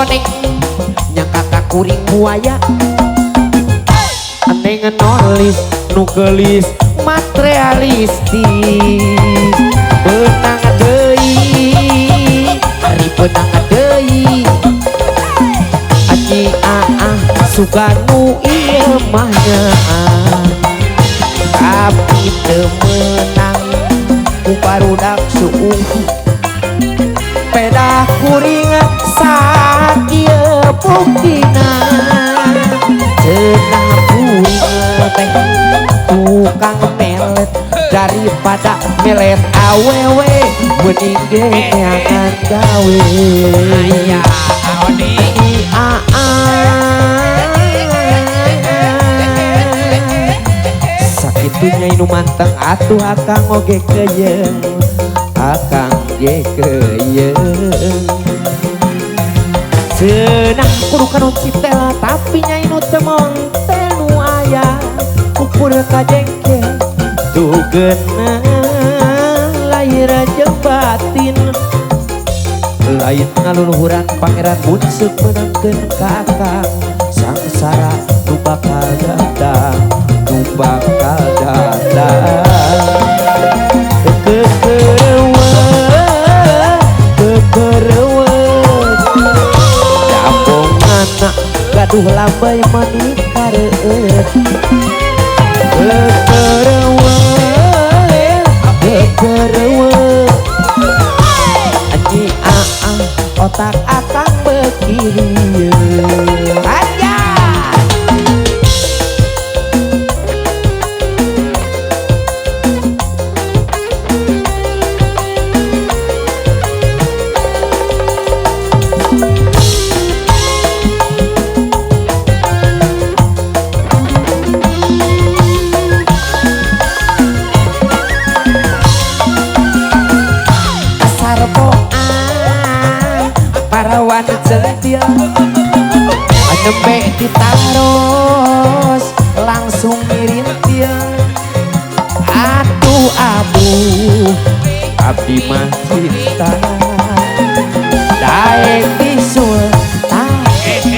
neng nyangka kakuring buaya neng nulis nugelis materialistis benang deui hari benang deui aji suka nu ieu mah nyaan tapi teu meunang ku barudak suung peda kuring sakieu buktina cenah kuring teh tukang melet daripada melet awewe mending ge neangan gawe aya Odi sakitunya inu manteng atuh akang oge keyeung akang ge keyeung seunah kudu kanu citel tapi nya inu teu monten nu aya ukur kajengke tugeunah lahir jeung batin lain ngaluluhuran pangeran bunsuk menangkeun kakak sangsara nu bakal datang nu bakal datang kekereuweut jambonganna gaduh lambai manikareut kekereuweut anji otak akang bekieu aja parawan centil nembe ditaros langsung ngirintil aduh aduh abdi mah cinta daek bisul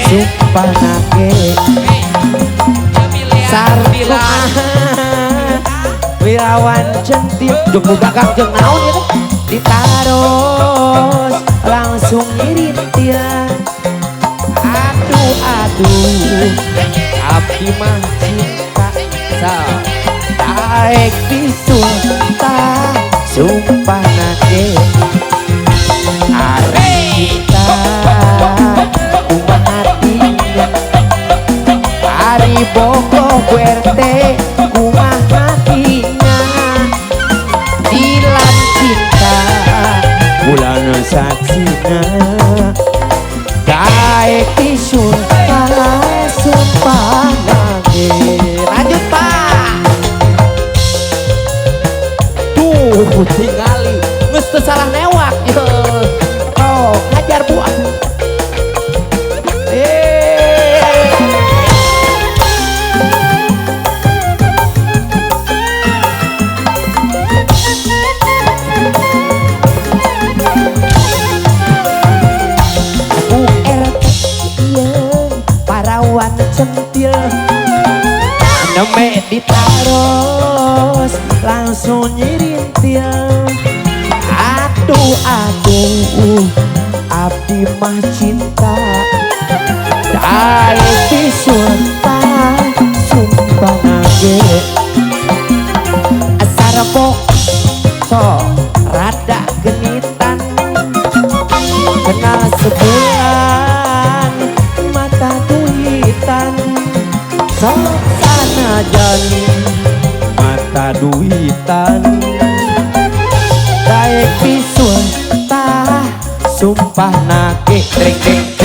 sumpah nake sarila wirawan centil jeung budak jeung naon ieu ditaros langsung ngirintil aduh aduh abdi mah cinta daek bisul sumpah nake are kita kumaha hatinya ari bogoh guerte kumaha hatinya dilan cinta bulan saksina daek bisul sumpah nake lanjut pak tuh tingali geus teu salah newak oh ngajar buah parawan centil nembe ditaros langsung nyirintil aduh aduh abdi mah cinta daek bisul sumpah nage sarepok so rada genitan kenal sebulan mata duitan sok sanajan mata duitan daek bisul sumpah nake rek